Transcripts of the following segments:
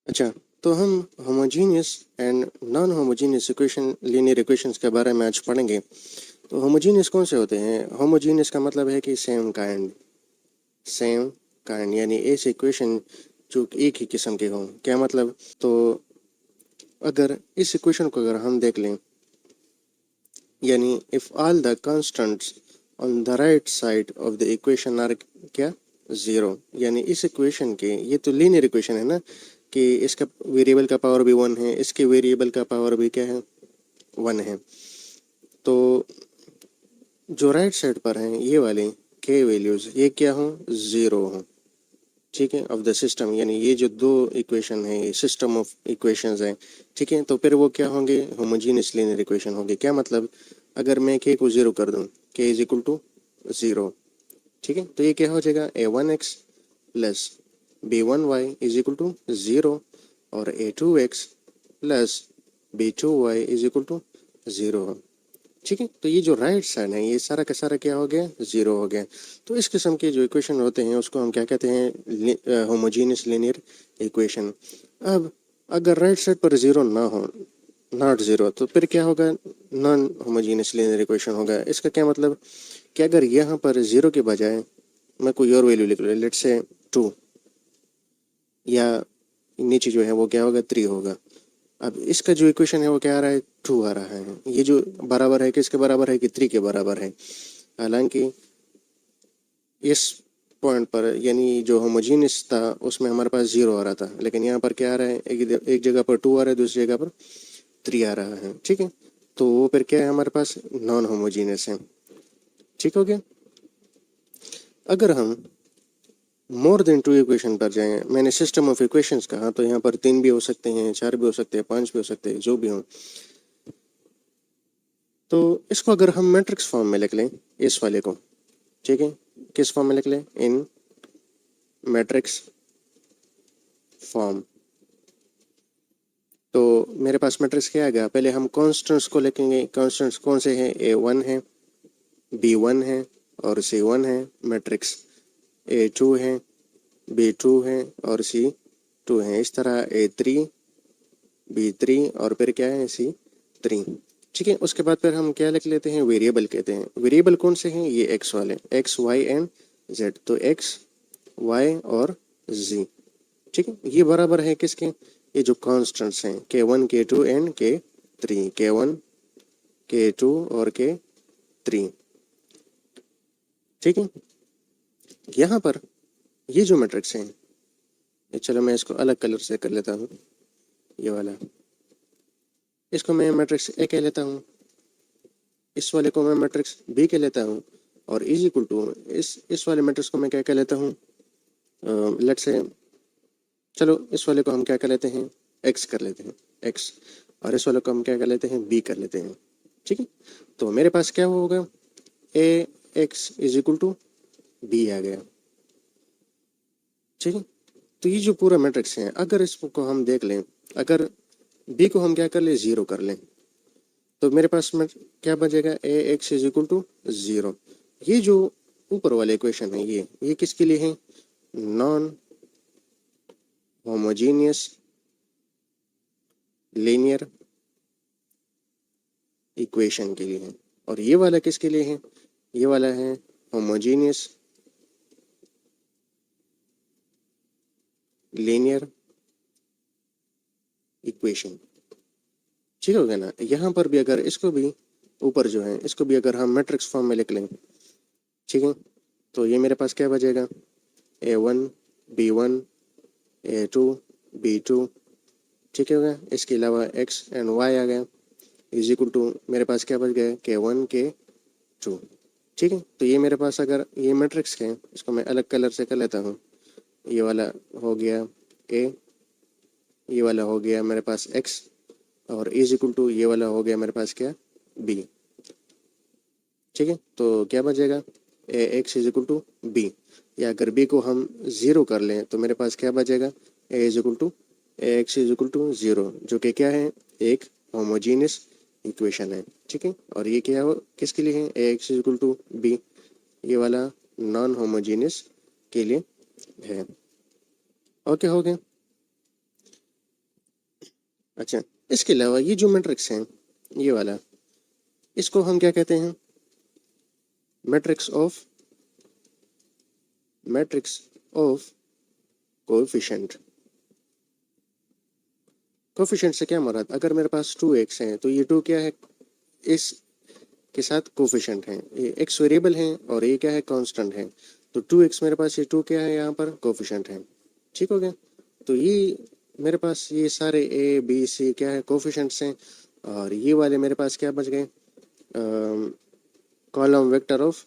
अच्छा, तो हम homogeneous and non homogeneous equation linear equations के बारे में आज पढ़ेंगे। तो होमोजीनियस कौन से होते हैं? होमोजीनियस का मतलब है कि सेम काइंड यानी ऐसे इक्वेशन जो एक ही किस्म के हों। क्या मतलब? तो अगर इस इक्वेशन को अगर हम देख लें, यानी if all the constants on the right side of the equation are क्या ज़ीरो, यानी इस इक्वेशन के, ये तो लीनियर इक्वेशन है ना, कि इसका वेरिएबल का पावर भी वन है, इसके वेरिएबल का पावर भी क्या है, वन है। तो जो राइट साइड पर हैं ये वाले के वैल्यूज़ ये क्या हों, ज़ीरो हों, ठीक है, ऑफ द सिस्टम। यानी ये जो दो इक्वेशन है ये सिस्टम ऑफ इक्वेशंस हैं, ठीक है। तो फिर वो क्या होंगे, होमोजीनियस लीनियर इक्वेशन होंगे। क्या मतलब? अगर मैं के को ज़ीरो कर दूं, के इज इक्वल टू ज़ीरो, ठीक है, तो ये क्या हो जाएगा, a1x plus b1y is equal to zero और a2x plus b2y is equal to zero, ठीक है। तो ये जो राइट साइड है ये सारा का सारा क्या हो गया, ज़ीरो हो गया। तो इस किस्म के जो इक्वेशन होते हैं उसको हम क्या कहते हैं, होमोजीनियस लीनियर इक्वेशन। अब अगर राइट साइड पर ज़ीरो ना हो, नॉट ज़ीरो, तो फिर क्या होगा, नॉन होमोजीनियस लीनियर इक्वेशन होगा। इसका क्या मतलब कि अगर यहाँ पर ज़ीरो के बजाय मैं कोई और वैल्यू लिख लूँ, लेट्स से टू, या नीचे जो है वो क्या होगा, थ्री होगा। अब इसका जो इक्वेशन है वो क्या आ रहा है, टू आ रहा है। ये जो बराबर है किसके बराबर है, कि थ्री के बराबर है। हालांकि इस पॉइंट पर यानी जो होमोजीनियस था उसमें हमारे पास ज़ीरो आ रहा था, लेकिन यहाँ पर क्या आ रहा है, एक जगह पर टू आ रहा है, दूसरी जगह पर थ्री आ रहा है, ठीक है। तो वो फिर क्या है, हमारे पास नॉन होमोजीनियस है, ठीक हो गया। अगर हम मोर देन टू इक्वेशन पर जाएं, मैंने सिस्टम ऑफ इक्वेशंस कहा, तो यहाँ पर तीन भी हो सकते हैं, चार भी हो सकते हैं, पांच भी हो सकते हैं, जो भी हो। तो इसको अगर हम मैट्रिक्स फॉर्म में लिख लें, इस वाले को, ठीक है, किस फॉर्म में लिख लें, इन मैट्रिक्स फॉर्म। तो मेरे पास मैट्रिक्स क्या आ गया, पहले हम कॉन्स्टेंट्स को लिखेंगे। कॉन्स्टेंट्स कौन से हैं, a1 है, b1 है और c1 है। मैट्रिक्स a2 है, b2 है और c2 है। इस तरह a3 b3 और फिर क्या है, c3, ठीक है। उसके बाद फिर हम क्या लिख लेते हैं, वेरिएबल कहते हैं। वेरिएबल कौन से हैं, ये एक्स वाले, एक्स वाई एंड जेड। तो एक्स वाई और जी, ठीक है। ये बराबर है किसके, ये जो कॉन्स्टेंट्स हैं, k1 k2 and k3, k1 k2 और k3, ठीक है। यहाँ पर ये जो मैट्रिक्स हैं, चलो मैं इसको अलग कलर से कर लेता हूँ, ये वाला, इसको मैं मैट्रिक्स ए कह लेता हूँ, इस वाले को मैं मैट्रिक्स बी कह लेता हूँ, और इज इक्वल टू इस वाले मैट्रिक्स को मैं क्या कह लेता हूँ, लेट्स से, चलो इस वाले को हम क्या कर लेते हैं, एक्स कर लेते हैं, एक्स, और इस वाले को हम क्या कर लेते हैं, बी कर लेते हैं, ठीक है। तो मेरे पास क्या होगा, A X is equal to B आ गया, ठीक है। तो ये जो पूरा मैट्रिक्स है, अगर इसको हम देख लें, अगर बी को हम क्या कर लें, ज़ीरो कर लें, तो मेरे पास में क्या बचेगा, A X is equal to zero. ये जो ऊपर वाले इक्वेशन है ये किसके लिए है, नॉन होमोजीनियस लीनियर इक्वेशन के लिए है। और ये वाला किसके लिए है, ये वाला है होमोजीनियस लीनियर इक्वेशन, ठीक हो गया ना। यहाँ पर भी अगर इसको भी ऊपर जो है इसको भी अगर हम मैट्रिक्स फॉर्म में लिख लें, ठीक है, तो ये मेरे पास क्या बचेगा, a1 b1 a2 b2, ठीक है हो गया। इसके अलावा x एंड y आ गया, इज इक्वल टू मेरे पास क्या बच गया, k1 k2, ठीक है। तो ये मेरे पास अगर ये मैट्रिक्स है, इसको मैं अलग कलर से कर लेता हूँ, ये वाला हो गया a, ये वाला हो गया मेरे पास x, और इज इक्वल टू ये वाला हो गया मेरे पास क्या, b, ठीक है। तो क्या बचेगा, A X is equal to B, या अगर b को हम ज़ीरो कर लें तो मेरे पास क्या बचेगा, A is equal to A X is equal to zero, जो कि क्या है, एक होमोजीनियस इक्वेशन है, ठीक है। और ये क्या हो, किसके लिए है, A X is equal to B, ये वाला नॉन होमोजीनियस के लिए है। ओके हो गया। अच्छा, इसके अलावा ये जो मैट्रिक्स है, ये वाला, इसको हम क्या कहते हैं? Matrix of coefficient. कोएफिशिएंट से क्या मुराद? अगर मेरे पास 2x है तो ये 2 क्या है? इस के साथ कोफिशिएंट हैं, ये x वेरिएबल है और ये क्या है? कांस्टेंट है। तो 2x मेरे पास, ये 2 क्या है? यहाँ पर कोफिशिएंट है। ठीक हो गया? तो ये मेरे पास ये सारे a b c क्या है? कोफिशिएंट्स हैं। और ये वाले मेरे पास क्या बच गए? Column vector of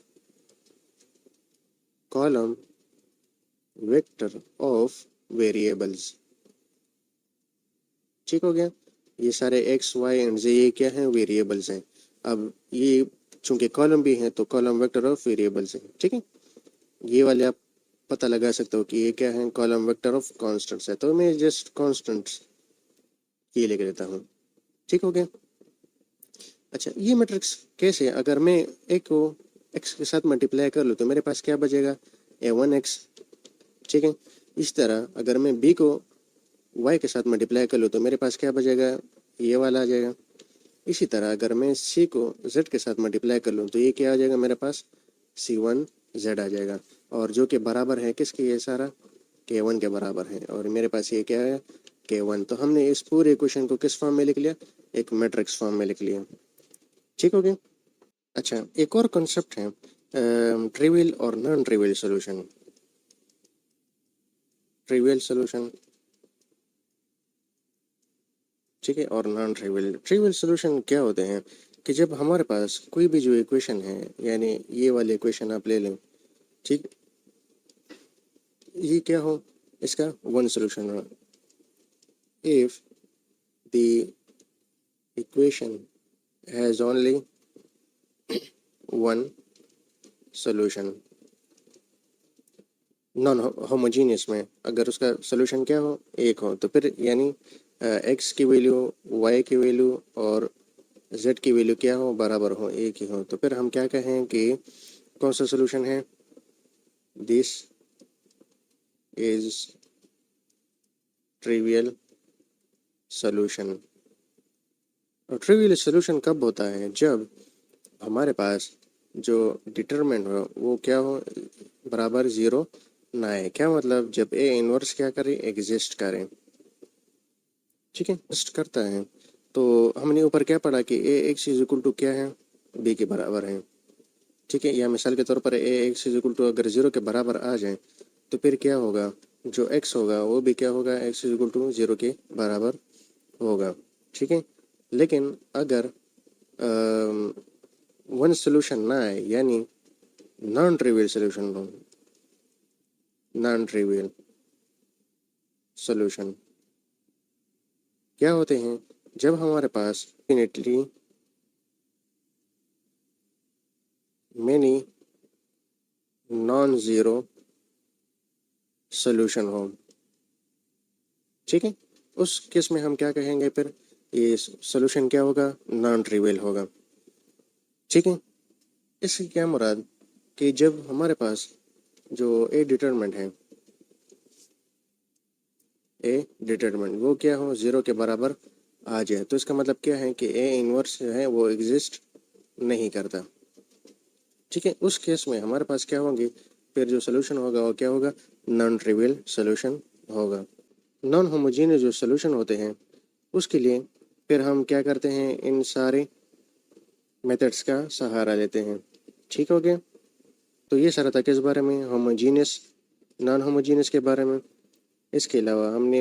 variables. ठीक हो गया? ये सारे x y एंड z ये क्या है? वेरिएबल्स हैं। अब ये चूंकि कॉलम भी है तो कॉलम वेक्टर ऑफ वेरिएबल्स है। ठीक है? ये वाले आप पता लगा सकते हो कि ये क्या है? कॉलम वेक्टर ऑफ कांस्टेंट्स है। तो मैं जस्ट कांस्टेंट्स ये लिख देता हूँ। ठीक हो गया? अच्छा, ये मैट्रिक्स कैसे? अगर मैं a को x के साथ मल्टीप्लाई कर लूँ तो मेरे पास क्या बचेगा? a1x। ठीक है? इस तरह अगर मैं b को y के साथ मल्टीप्लाई कर लूँ तो मेरे पास क्या बचेगा? ये वाला आ जाएगा। इसी तरह अगर मैं c को z के साथ मल्टीप्लाई कर लूँ तो ये क्या आ जाएगा मेरे पास? c1z आ जाएगा। और जो कि बराबर है किसके? ये सारा k1 के बराबर है। और मेरे पास ये क्या है? k1। तो हमने इस पूरे इक्वेशन को किस फॉर्म में लिख लिया? एक मैट्रिक्स फॉर्म में लिख लिया। ठीक हो गया? अच्छा, एक और कॉन्सेप्ट है ट्रिवियल और non trivial solution. Trivial solution, ठीक है, और नॉन ट्रिवियल। ट्रिवियल सॉल्यूशन क्या होते हैं कि जब हमारे पास कोई भी जो इक्वेशन है, यानी ये वाली इक्वेशन आप ले लें, ठीक, ये क्या हो? इसका वन सॉल्यूशन हो। If the equation has only one solution. Non homogeneous में अगर उसका सॉल्यूशन क्या हो? एक हो, तो फिर यानी एक्स की वैल्यू, वाई की वैल्यू और जेड की वैल्यू क्या हो? बराबर हो, एक ही हो, तो फिर हम क्या कहें कि कौन सा सॉल्यूशन है? This is trivial solution. और ट्रिवियल सॉल्यूशन कब होता है? जब हमारे पास जो डिटरमिनेंट हो वो क्या हो? बराबर ज़ीरो ना है। क्या मतलब? जब ए इनवर्स क्या करे? एग्जिस्ट करे। ठीक है? एग्जिस्ट करता है तो हमने ऊपर क्या पढ़ा कि ए एक्स इज इक्वल टू क्या है? बी के बराबर है। ठीक है? या मिसाल के तौर पर ए एक्स इज इक्वल टू अगर ज़ीरो के बराबर आ जाए तो फिर क्या होगा? जो एक्स होगा वो भी क्या होगा? X is equal to zero के बराबर होगा। ठीक है? लेकिन अगर वन सोल्यूशन ना आए, यानी नॉन ट्रिवियल सोल्यूशन हो, नॉन ट्रिवियल सोल्यूशन क्या होते हैं? जब हमारे पास infinitely many non zero solution हो। ठीक है? उस केस में हम क्या कहेंगे फिर? ये सोल्यूशन क्या होगा? नॉन ट्रिवियल होगा। ठीक है? इससे क्या मुराद कि जब हमारे पास जो ए डिटरमिनेंट है, ए डिटरमिनेंट वो क्या हो? ज़ीरो के बराबर आ जाए, तो इसका मतलब क्या है कि ए इनवर्स जो है वो एग्जिस्ट नहीं करता। ठीक है? उस केस में हमारे पास क्या होंगे? फिर जो सोल्यूशन होगा वो क्या होगा? नॉन ट्रिवियल सोल्यूशन होगा। नॉन होमोजीनियस जो सोल्यूशन होते हैं उसके लिए फिर हम क्या करते हैं? इन सारे मेथड्स का सहारा लेते हैं। ठीक हो गया? तो ये सारा था किस बारे में? होमोजीनियस, नॉन होमोजीनियस के बारे में। इसके अलावा हमने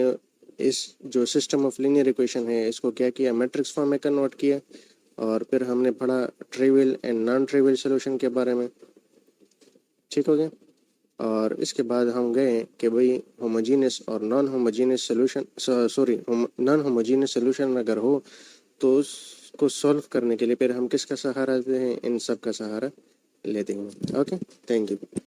इस जो सिस्टम ऑफ लीनियर इक्वेशन है इसको क्या किया? मैट्रिक्स फॉर्म में कन्वर्ट किया। और फिर हमने पढ़ा trivial and non trivial solution के बारे में। ठीक हो गया? और इसके बाद हम गए कि भाई होमोजीनियस और non homogeneous solution, sorry, non homogeneous solution अगर हो तो उसको सॉल्व करने के लिए फिर हम किसका सहारा लेते हैं? इन सब का सहारा लेते हैं। Okay, thank you.